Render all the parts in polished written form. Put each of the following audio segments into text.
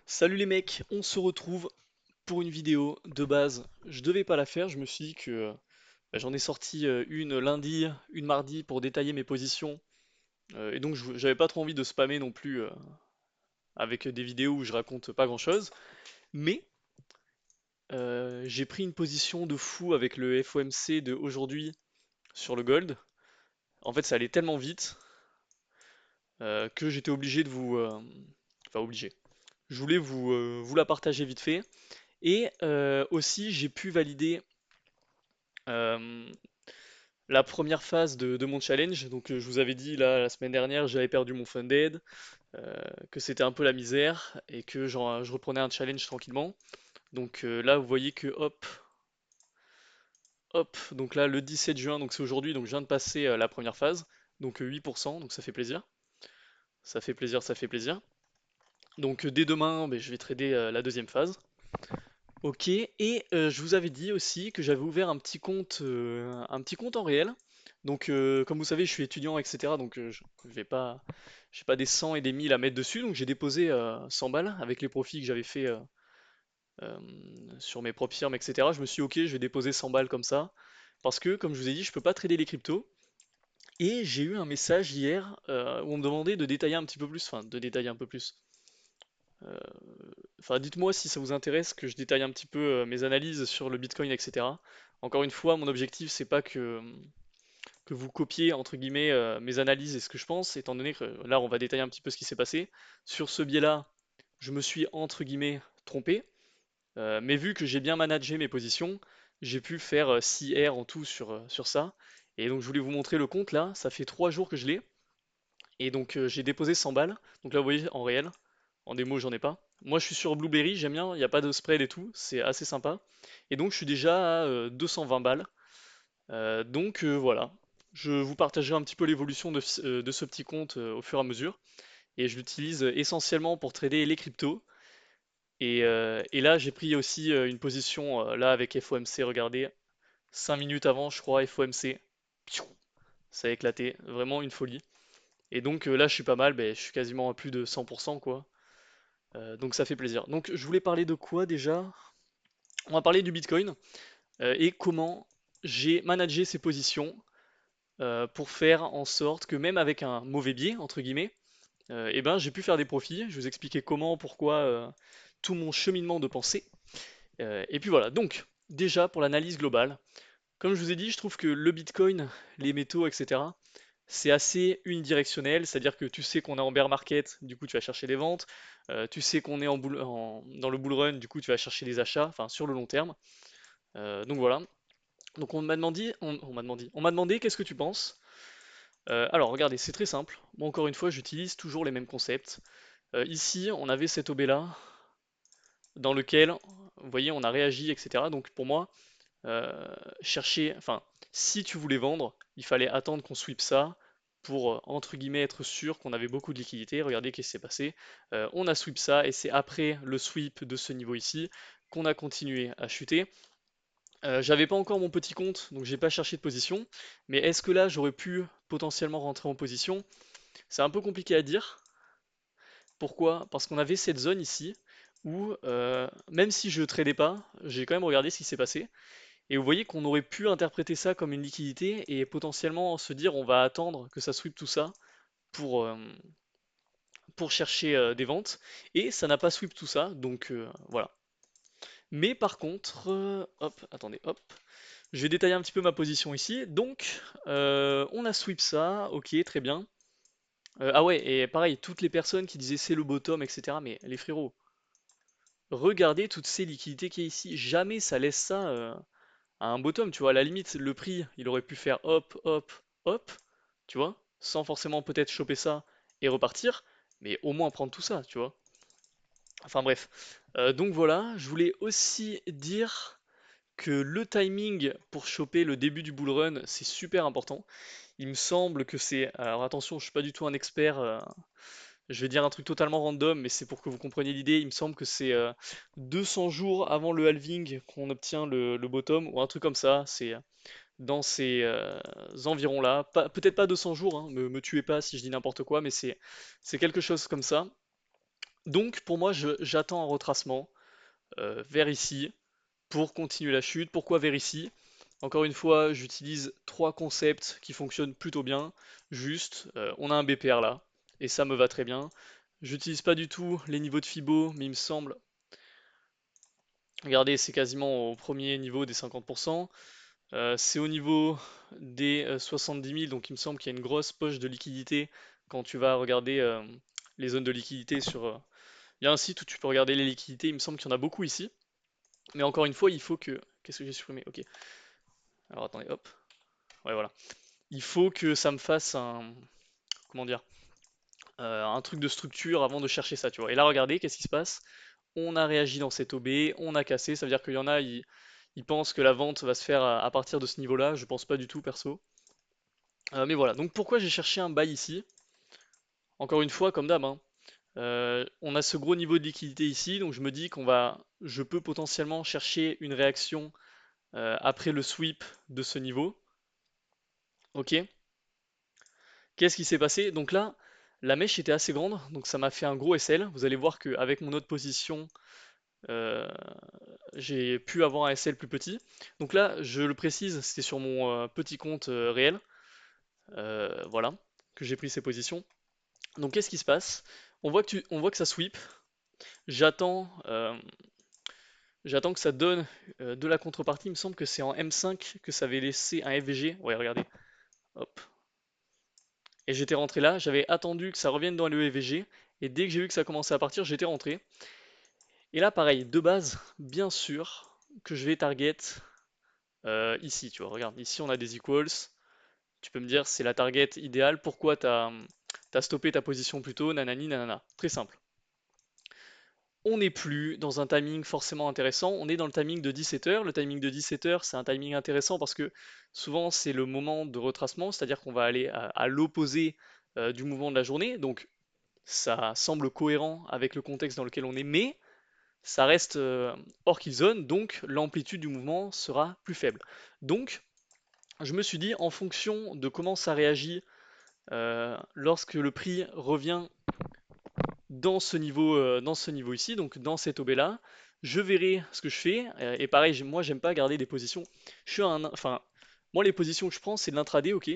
Salut les mecs, on se retrouve pour une vidéo de base. Je devais pas la faire, je me suis dit que j'en ai sorti une lundi, une mardi pour détailler mes positions. Et donc j'avais pas trop envie de spammer non plus avec des vidéos où je raconte pas grand-chose. Mais j'ai pris une position de fou avec le FOMC de aujourd'hui sur le gold. En fait ça allait tellement vite que j'étais obligé de vous... Enfin obligé. Je voulais vous la partager vite fait. Et aussi j'ai pu valider Euh, la première phase de mon challenge, donc je vous avais dit là la semaine dernière, j'avais perdu mon funded, que c'était un peu la misère et que je reprenais un challenge tranquillement. Donc là vous voyez que hop, donc là le 17 juin, donc c'est aujourd'hui, donc je viens de passer la première phase, donc 8%, donc ça fait plaisir. Ça fait plaisir, ça fait plaisir. Donc dès demain, ben, je vais trader la deuxième phase. Ok, et je vous avais dit aussi que j'avais ouvert un petit compte en réel. Donc, comme vous savez, je suis étudiant, etc. Donc, je vais pas, j'ai pas des 100 et des 1000 à mettre dessus. Donc, j'ai déposé 100 balles avec les profits que j'avais fait euh, sur mes propres firmes, etc. Je me suis dit, ok, je vais déposer 100 balles comme ça. Parce que, comme je vous ai dit, je peux pas trader les cryptos. Et j'ai eu un message hier où on me demandait de détailler un petit peu plus, enfin, de détailler un peu plus. Euh, Enfin, dites-moi si ça vous intéresse que je détaille un petit peu mes analyses sur le Bitcoin, etc. Encore une fois, mon objectif, c'est pas que vous copiez, entre guillemets, mes analyses et ce que je pense, étant donné que là, on va détailler un petit peu ce qui s'est passé. Sur ce biais-là, je me suis, entre guillemets, trompé, mais vu que j'ai bien managé mes positions, j'ai pu faire 6 R en tout sur ça. Et donc, je voulais vous montrer le compte, là, ça fait 3 jours que je l'ai. Et donc, j'ai déposé 100 balles. Donc là, vous voyez, en réel. En démo, j'en ai pas. Moi, je suis sur Blueberry, j'aime bien, il n'y a pas de spread et tout, c'est assez sympa. Et donc, je suis déjà à 220 balles. Donc, voilà. Je vous partagerai un petit peu l'évolution de ce petit compte au fur et à mesure. Et je l'utilise essentiellement pour trader les cryptos. Et là, j'ai pris aussi une position là avec FOMC, regardez. 5 minutes avant, je crois, FOMC. Piou, ça a éclaté, vraiment une folie. Et donc là, je suis pas mal, ben, je suis quasiment à plus de 100%, quoi. Donc ça fait plaisir. Donc je voulais parler de quoi déjà? On va parler du Bitcoin et comment j'ai managé ces positions pour faire en sorte que même avec un mauvais biais, entre guillemets, eh ben, j'ai pu faire des profits. Je vais vous expliquer comment, pourquoi, tout mon cheminement de pensée. Et puis voilà, donc déjà pour l'analyse globale, comme je vous ai dit, je trouve que le Bitcoin, les métaux, etc., c'est assez unidirectionnel, c'est-à-dire que tu sais qu'on est en bear market, du coup tu vas chercher des ventes, tu sais qu'on est dans le bull run, du coup tu vas chercher des achats, enfin sur le long terme. Donc voilà. Donc on m'a demandé qu'est-ce que tu penses? Alors regardez, c'est très simple. Moi encore une fois, j'utilise toujours les mêmes concepts. Ici, on avait cet OB-là, dans lequel, vous voyez, on a réagi, etc. Donc pour moi, enfin, si tu voulais vendre, il fallait attendre qu'on sweep ça pour, entre guillemets, être sûr qu'on avait beaucoup de liquidités. Regardez qu'est-ce qui s'est passé. On a sweep ça et c'est après le sweep de ce niveau ici qu'on a continué à chuter. J'avais pas encore mon petit compte, donc j'ai pas cherché de position. Mais est-ce que là, j'aurais pu potentiellement rentrer en position? C'est un peu compliqué à dire. Pourquoi? Parce qu'on avait cette zone ici où, même si je tradais pas, j'ai quand même regardé ce qui s'est passé. Et vous voyez qu'on aurait pu interpréter ça comme une liquidité et potentiellement se dire on va attendre que ça sweep tout ça pour, euh, pour chercher des ventes. Et ça n'a pas sweep tout ça, donc voilà. Mais par contre, hop, attendez, hop, je vais détailler un petit peu ma position ici. Donc, on a sweep ça, ok, très bien. Ah ouais, et pareil, toutes les personnes qui disaient c'est le bottom, etc. Mais les frérots, regardez toutes ces liquidités qu'il y a ici. Jamais ça laisse ça à un bottom, tu vois. À la limite, le prix, il aurait pu faire hop, hop, hop, tu vois, sans forcément peut-être choper ça et repartir, mais au moins prendre tout ça, tu vois. Enfin bref. Donc voilà, je voulais aussi dire que le timing pour choper le début du bull run, c'est super important. Il me semble que c'est... Alors attention, je suis pas du tout un expert, je vais dire un truc totalement random, mais c'est pour que vous compreniez l'idée. Il me semble que c'est 200 jours avant le halving qu'on obtient le bottom, ou un truc comme ça. C'est dans ces environs-là. Peut-être pas 200 jours, hein, me tuez pas si je dis n'importe quoi, mais c'est quelque chose comme ça. Donc pour moi, j'attends un retracement vers ici pour continuer la chute. Pourquoi vers ici? Encore une fois, j'utilise trois concepts qui fonctionnent plutôt bien. Juste, on a un BPR là, et ça me va très bien. J'utilise pas du tout les niveaux de Fibo, mais il me semble, regardez, c'est quasiment au premier niveau des 50%. C'est au niveau des 70 000, donc il me semble qu'il y a une grosse poche de liquidité quand tu vas regarder les zones de liquidité sur... Il y a un site où tu peux regarder les liquidités, il me semble qu'il y en a beaucoup ici. Mais encore une fois, il faut que... Qu'est-ce que j'ai supprimé? Ok. Alors attendez, hop. Ouais, voilà. Il faut que ça me fasse un... Comment dire? Un truc de structure avant de chercher ça, tu vois. Et là, regardez, qu'est-ce qui se passe? On a réagi dans cette OB, on a cassé, ça veut dire qu'il y en a, ils pensent que la vente va se faire à partir de ce niveau-là, je pense pas du tout, perso. Mais voilà, donc pourquoi j'ai cherché un buy ici? Encore une fois, comme d'hab, hein, on a ce gros niveau de liquidité ici, donc je me dis je peux potentiellement chercher une réaction après le sweep de ce niveau. Ok. Qu'est-ce qui s'est passé? Donc là, la mèche était assez grande, donc ça m'a fait un gros SL. Vous allez voir qu'avec mon autre position, euh, j'ai pu avoir un SL plus petit. Donc là, je le précise, c'était sur mon petit compte réel, voilà, que j'ai pris ces positions. Donc qu'est-ce qui se passe? On voit que ça sweep. J'attends j'attends que ça donne de la contrepartie. Il me semble que c'est en M5 que ça avait laissé un FVG. Ouais, regardez. Hop. Et j'étais rentré là. J'avais attendu que ça revienne dans le FVG. Et dès que j'ai vu que ça commençait à partir, j'étais rentré. Et là, pareil, de base, bien sûr que je vais target ici. Tu vois, regarde, ici on a des equals. Tu peux me dire c'est la target idéale. Pourquoi t'as stoppé ta position plus tôt? Nanani, nanana. Très simple. On n'est plus dans un timing forcément intéressant, on est dans le timing de 17 heures. Le timing de 17 heures, c'est un timing intéressant parce que souvent c'est le moment de retracement, c'est-à-dire qu'on va aller à l'opposé du mouvement de la journée. Donc ça semble cohérent avec le contexte dans lequel on est, mais ça reste hors kill zone, donc l'amplitude du mouvement sera plus faible. Donc je me suis dit, en fonction de comment ça réagit lorsque le prix revient dans ce niveau ici, donc dans cette OB là, je verrai ce que je fais. Et pareil, moi j'aime pas garder des positions. Enfin, moi les positions que je prends c'est de l'intraday, ok.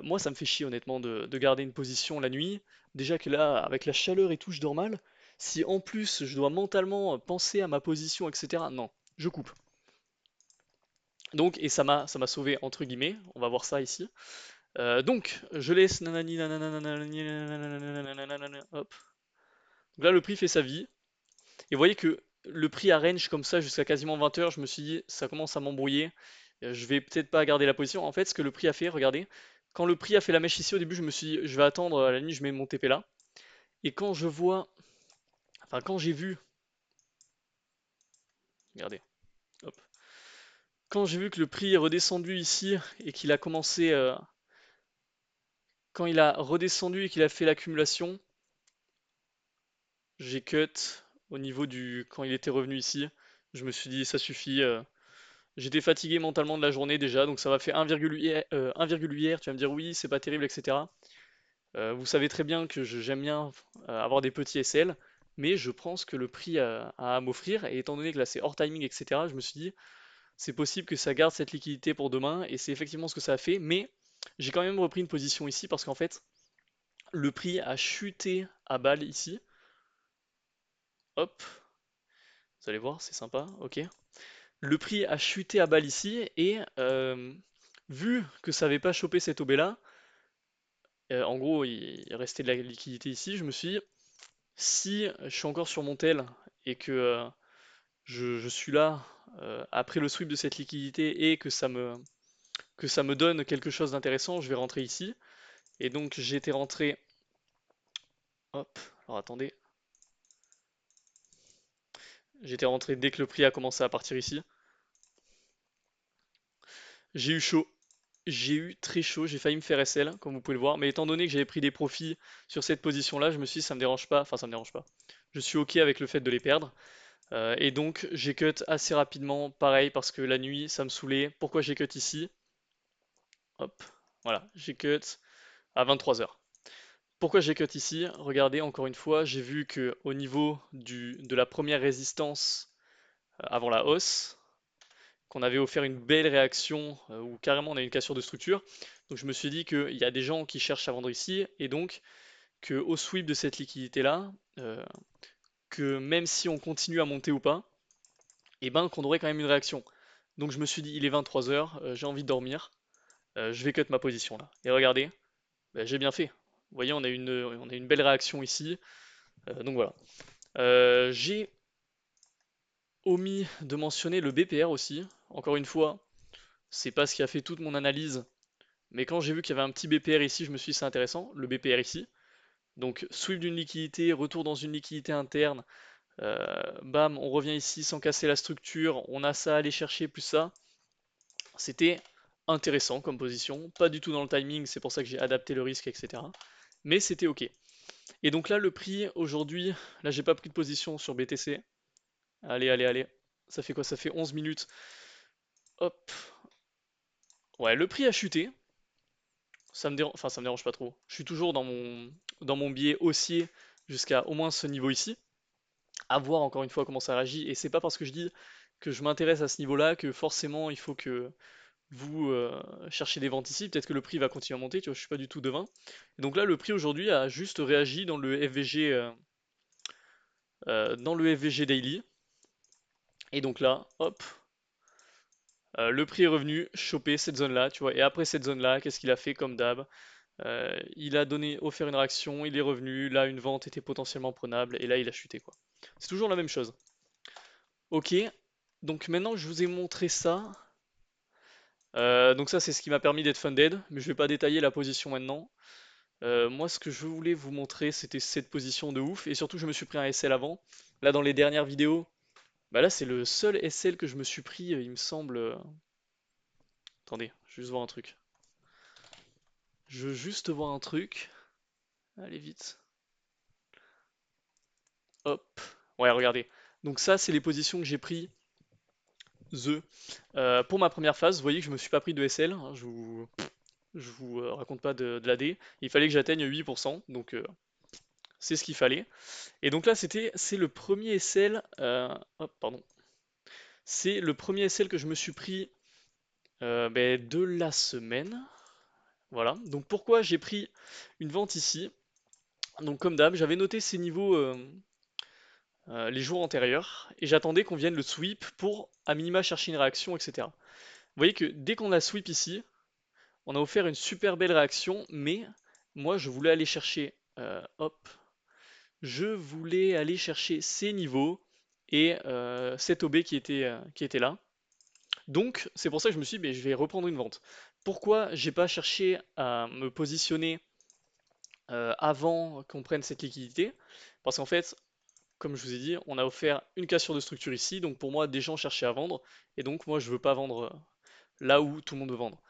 Moi ça me fait chier honnêtement de garder une position la nuit. Déjà que là, avec la chaleur et tout, je dors mal. Si en plus je dois mentalement penser à ma position, etc. Non, je coupe. Donc, et ça m'a sauvé entre guillemets. On va voir ça ici. Donc, je laisse nanani nanana nanani nanana, hop. Donc là, le prix fait sa vie. Et vous voyez que le prix à range comme ça jusqu'à quasiment 20 heures, je me suis dit, ça commence à m'embrouiller. Je vais peut-être pas garder la position. En fait, ce que le prix a fait, regardez, quand le prix a fait la mèche ici au début, je me suis dit, je vais attendre à la nuit, je mets mon TP là. Et quand je vois, enfin quand j'ai vu, regardez, hop, quand j'ai vu que le prix est redescendu ici et qu'il a commencé, quand il a redescendu et qu'il a fait l'accumulation, j'ai cut au niveau du, quand il était revenu ici. Je me suis dit, ça suffit. J'étais fatigué mentalement de la journée déjà, donc ça m'a fait 1,8 R. Tu vas me dire oui, c'est pas terrible, etc. Vous savez très bien que j'aime bien avoir des petits SL, mais je pense que le prix a à m'offrir, et étant donné que là c'est hors timing, etc., je me suis dit c'est possible que ça garde cette liquidité pour demain, et c'est effectivement ce que ça a fait, mais j'ai quand même repris une position ici parce qu'en fait le prix a chuté à balle ici. Hop, vous allez voir, c'est sympa, ok. Le prix a chuté à balle ici, et vu que ça n'avait pas chopé cette OB là, en gros il restait de la liquidité ici, je me suis dit, si je suis encore sur mon tel et que je suis là après le sweep de cette liquidité et que ça me donne quelque chose d'intéressant, je vais rentrer ici. Et donc j'étais rentré, hop, alors attendez, j'étais rentré dès que le prix a commencé à partir ici. J'ai eu chaud, j'ai eu très chaud, j'ai failli me faire SL, comme vous pouvez le voir, mais étant donné que j'avais pris des profits sur cette position-là, je me suis dit ça me dérange pas, enfin ça me dérange pas. Je suis ok avec le fait de les perdre. Et donc j'ai cut assez rapidement, pareil, parce que la nuit ça me saoulait. Pourquoi j'ai cut ici? Hop, voilà, j'ai cut à 23 heures. Pourquoi j'ai cut ici? Regardez, encore une fois, j'ai vu que au niveau de la première résistance avant la hausse, qu'on avait offert une belle réaction où carrément on a une cassure de structure. Donc je me suis dit qu'il y a des gens qui cherchent à vendre ici et donc que au sweep de cette liquidité-là, que même si on continue à monter ou pas, et ben qu'on aurait quand même une réaction. Donc je me suis dit, il est 23 heures, j'ai envie de dormir, je vais cut ma position là. Et regardez, bah, j'ai bien fait. Vous voyez, on a une belle réaction ici. Donc voilà. J'ai omis de mentionner le BPR aussi. Encore une fois, c'est pas ce qui a fait toute mon analyse, mais quand j'ai vu qu'il y avait un petit BPR ici, je me suis dit c'est intéressant, le BPR ici. Donc sweep d'une liquidité, retour dans une liquidité interne, bam, on revient ici sans casser la structure, on a ça à aller chercher plus ça. C'était intéressant comme position, pas du tout dans le timing, c'est pour ça que j'ai adapté le risque, etc. Mais c'était ok. Et donc là, le prix aujourd'hui, là j'ai pas pris de position sur BTC. Allez, allez, allez. Ça fait quoi? Ça fait 11 minutes. Hop. Ouais, le prix a chuté. Enfin, ça me dérange pas trop. Je suis toujours dans mon biais haussier jusqu'à au moins ce niveau ici. À voir encore une fois comment ça réagit. Et c'est pas parce que je dis que je m'intéresse à ce niveau-là que forcément il faut que vous cherchiez des ventes ici. Peut-être que le prix va continuer à monter, tu vois, je suis pas du tout devin. Et donc là, le prix aujourd'hui a juste réagi dans le FVG Daily. Et donc là, hop, le prix est revenu choper cette zone-là, tu vois. Et après cette zone-là, qu'est-ce qu'il a fait comme d'hab? Il a offert une réaction, il est revenu, là une vente était potentiellement prenable, et là il a chuté quoi. C'est toujours la même chose. Ok, donc maintenant que je vous ai montré ça, donc ça c'est ce qui m'a permis d'être funded, mais je vais pas détailler la position maintenant. Moi ce que je voulais vous montrer c'était cette position de ouf, et surtout je me suis pris un SL avant. Là dans les dernières vidéos, bah là c'est le seul SL que je me suis pris, il me semble. Attendez, je veux juste voir un truc. Je veux juste voir un truc. Allez vite. Hop. Ouais, regardez. Donc ça, c'est les positions que j'ai pris pour ma première phase. Vous voyez que je me suis pas pris de SL, hein, je vous raconte pas de l'AD. Il fallait que j'atteigne 8%, donc c'est ce qu'il fallait. Et donc là, c'est le premier SL. Hop, pardon. C'est le premier SL que je me suis pris de la semaine. Voilà. Donc pourquoi j'ai pris une vente ici? Donc comme d'hab, j'avais noté ces niveaux les jours antérieurs, et j'attendais qu'on vienne le sweep pour à minima chercher une réaction, etc. Vous voyez que dès qu'on a sweep ici, on a offert une super belle réaction, mais moi je voulais aller chercher, hop, je voulais aller chercher ces niveaux et cet OB qui était là. Donc c'est pour ça que je me suis dit, mais je vais reprendre une vente. Pourquoi j'ai pas cherché à me positionner avant qu'on prenne cette liquidité? Parce qu'en fait, comme je vous ai dit, on a offert une cassure de structure ici, donc pour moi, des gens cherchaient à vendre, et donc moi, je veux pas vendre là où tout le monde veut vendre.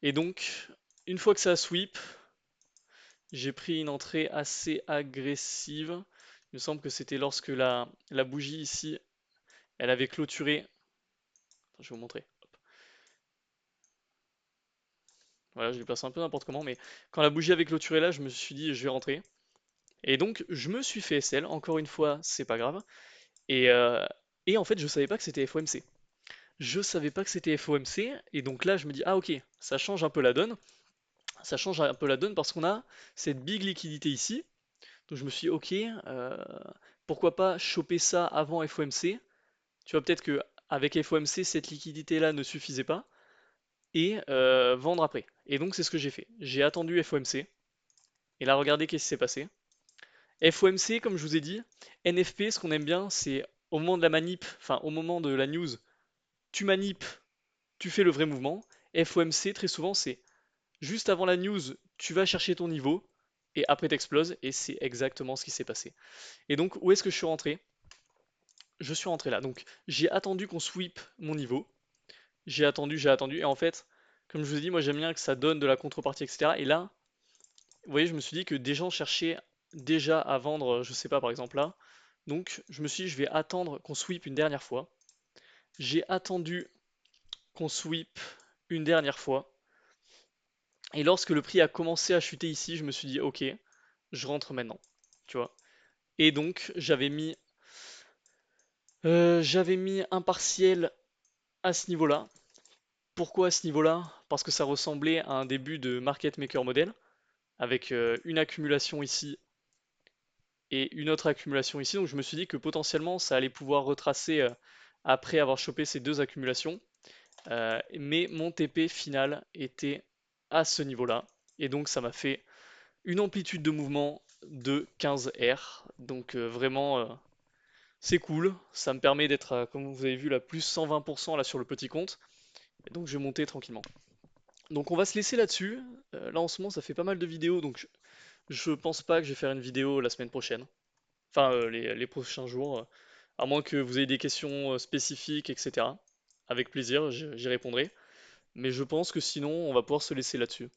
Et donc, une fois que ça a sweep, j'ai pris une entrée assez agressive. Il me semble que c'était lorsque la bougie ici, elle avait clôturé. Attends, je vais vous montrer. Hop. Voilà, je l'ai placé un peu n'importe comment, mais quand la bougie avait clôturé là, je me suis dit, je vais rentrer. Et donc, je me suis fait SL. Encore une fois, c'est pas grave. Et, euh, et en fait, je savais pas que c'était FOMC. Je savais pas que c'était FOMC, et donc là je me dis, ah ok, ça change un peu la donne. Ça change un peu la donne parce qu'on a cette big liquidité ici. Donc je me suis dit, ok, pourquoi pas choper ça avant FOMC. Tu vois, peut-être que avec FOMC, cette liquidité-là ne suffisait pas, et vendre après. Et donc c'est ce que j'ai fait. J'ai attendu FOMC, et là regardez qu'est-ce qui s'est passé. FOMC, comme je vous ai dit, NFP, ce qu'on aime bien, c'est au moment de la manip, enfin au moment de la news, tu manipes, tu fais le vrai mouvement. FOMC, très souvent, c'est juste avant la news, tu vas chercher ton niveau, et après t'exploses, et c'est exactement ce qui s'est passé. Et donc, où est-ce que je suis rentré? Je suis rentré là. Donc, j'ai attendu qu'on sweep mon niveau. J'ai attendu, et en fait, comme je vous ai dit, moi j'aime bien que ça donne de la contrepartie, etc. Et là, vous voyez, je me suis dit que des gens cherchaient déjà à vendre, je sais pas, par exemple là. Donc, je me suis dit, je vais attendre qu'on sweep une dernière fois. J'ai attendu qu'on sweep une dernière fois. Et lorsque le prix a commencé à chuter ici, je me suis dit, ok, je rentre maintenant, tu vois. Et donc, j'avais mis un partiel à ce niveau-là. Pourquoi à ce niveau-là? Parce que ça ressemblait à un début de market maker model, avec une accumulation ici et une autre accumulation ici. Donc je me suis dit que potentiellement ça allait pouvoir retracer après avoir chopé ces deux accumulations. Mais mon TP final était à ce niveau-là. Et donc ça m'a fait une amplitude de mouvement de 15 R. Donc vraiment c'est cool. Ça me permet d'être, comme vous avez vu, là, plus 120% là sur le petit compte. Et donc je vais monter tranquillement. Donc on va se laisser là-dessus. Là en ce moment ça fait pas mal de vidéos, donc je pense pas que je vais faire une vidéo la semaine prochaine. Enfin les prochains jours. À moins que vous ayez des questions spécifiques, etc. Avec plaisir, j'y répondrai. Mais je pense que sinon on va pouvoir se laisser là-dessus.